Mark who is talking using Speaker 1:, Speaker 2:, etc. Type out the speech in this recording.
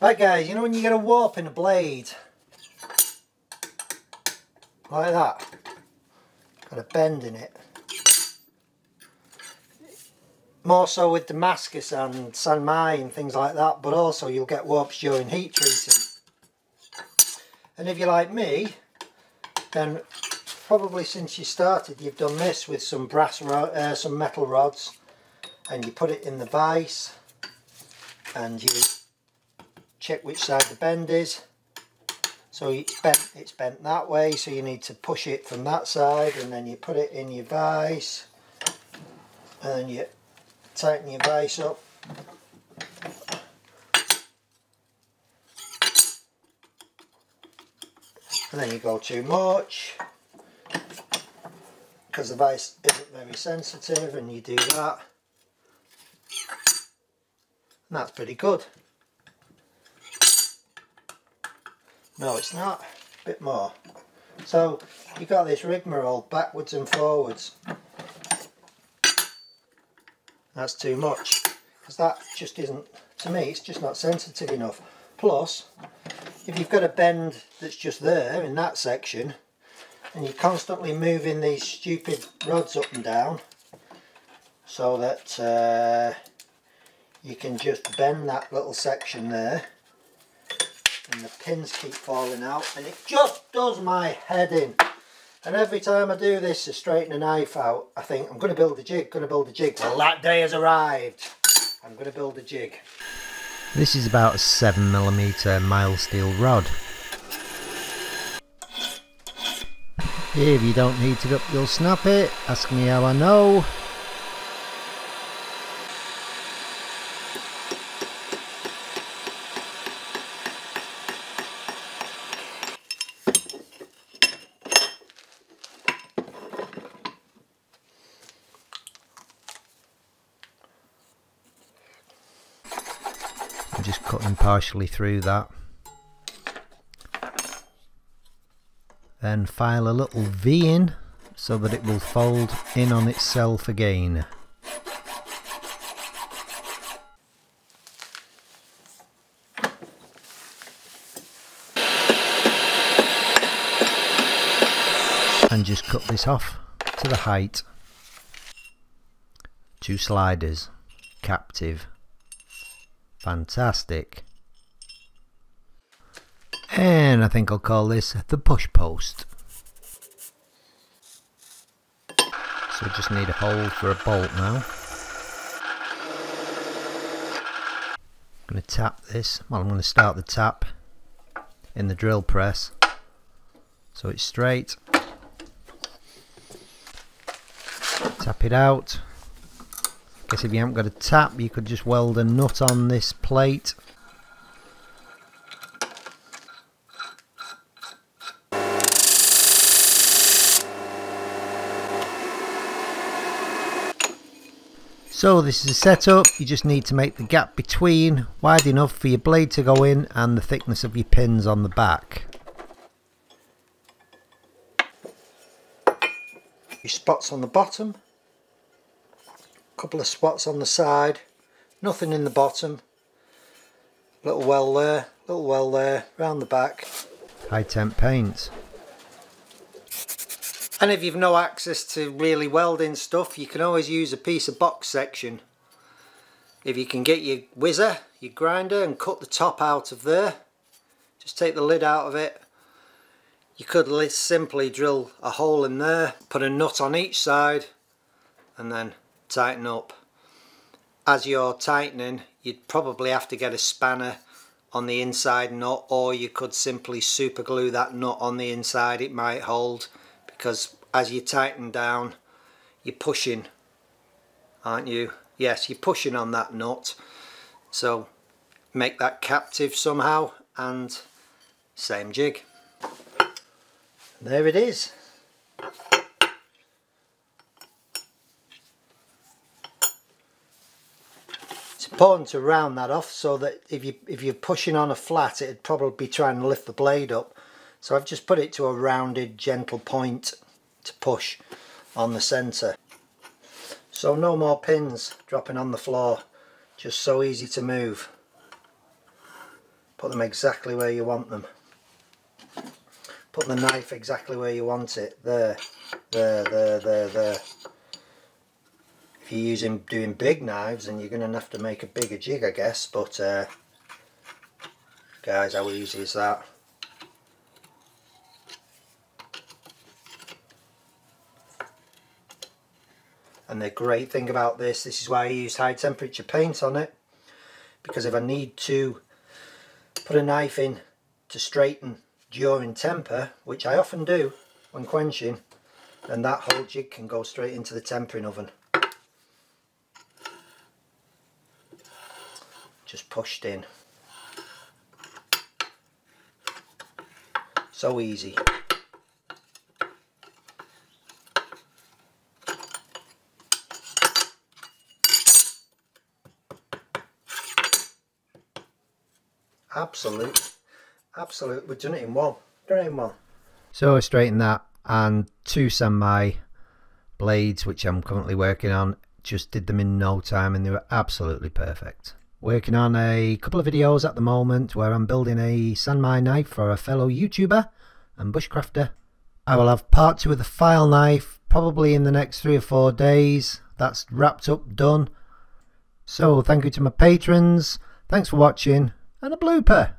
Speaker 1: Right guys, you know when you get a warp in a blade, like that, got a bend in it. More so with Damascus and San Mai and things like that, but also you'll get warps during heat treating. And if you're like me, then probably since you started you've done this with some some metal rods, and you put it in the vise and you check which side the bend is. So it's bent that way, so you need to push it from that side, and then you put it in your vise and then you tighten your vise up. And then you go too much because the vise isn't very sensitive, and you do that, and that's pretty good. No, it's not. A bit more. So you got this rigmarole backwards and forwards. That's too much, because that just isn't, to me, it's just not sensitive enough. Plus, if you've got a bend that's just there in that section, and you're constantly moving these stupid rods up and down so that you can just bend that little section there, and the pins keep falling out, and it just does my head in. And every time I do this to straighten a knife out, I think I'm going to build a jig, Well, that day has arrived. I'm going to build a jig.
Speaker 2: This is about a 7mm mild steel rod. If you don't heat it up, you'll snap it. Ask me how I know. I'm just cutting partially through that. Then file a little V in so that it will fold in on itself again. And just cut this off to the height. 2 sliders, captive. Fantastic. And I think I'll call this the push post. So I just need a hole for a bolt now. I'm going to tap this. Well, I'm going to start the tap in the drill press so it's straight. Tap it out. Guess if you haven't got a tap, you could just weld a nut on this plate. So this is a setup. You just need to make the gap between wide enough for your blade to go in and the thickness of your pins on the back.
Speaker 1: Your spots on the bottom, a couple of spots on the side, nothing in the bottom, little well there, round the back.
Speaker 2: High temp paint.
Speaker 1: And if you've no access to really welding stuff, you can always use a piece of box section. If you can get your whizzer, your grinder, and cut the top out of there, just take the lid out of it. You could simply drill a hole in there, put a nut on each side, and then tighten up. As you're tightening, you'd probably have to get a spanner on the inside nut, or you could simply super glue that nut on the inside. It might hold, because as you tighten down, you're pushing, aren't you? Yes, you're pushing on that nut. So make that captive somehow, and same jig. There it is. It's important to round that off so that if you're pushing on a flat, it'd probably be trying to lift the blade up. So I've just put it to a rounded, gentle point to push on the centre. So no more pins dropping on the floor, just so easy to move. Put them exactly where you want them. Put the knife exactly where you want it. There. There. If you're doing big knives, then you're going to have to make a bigger jig, I guess. But guys, how easy is that? And the great thing about this is why I use high temperature paint on it, because if I need to put a knife in to straighten during temper, which I often do when quenching, then that whole jig can go straight into the tempering oven. Just pushed in. So easy. Absolute. We've done it in one.
Speaker 2: So I straightened that, and 2 samurai blades, which I'm currently working on, just did them in no time, and they were absolutely perfect. Working on a couple of videos at the moment where I'm building a samurai knife for a fellow YouTuber and bushcrafter. I will have part 2 of the file knife probably in the next 3 or 4 days. That's wrapped up, done. So thank you to my patrons, thanks for watching, and a blooper.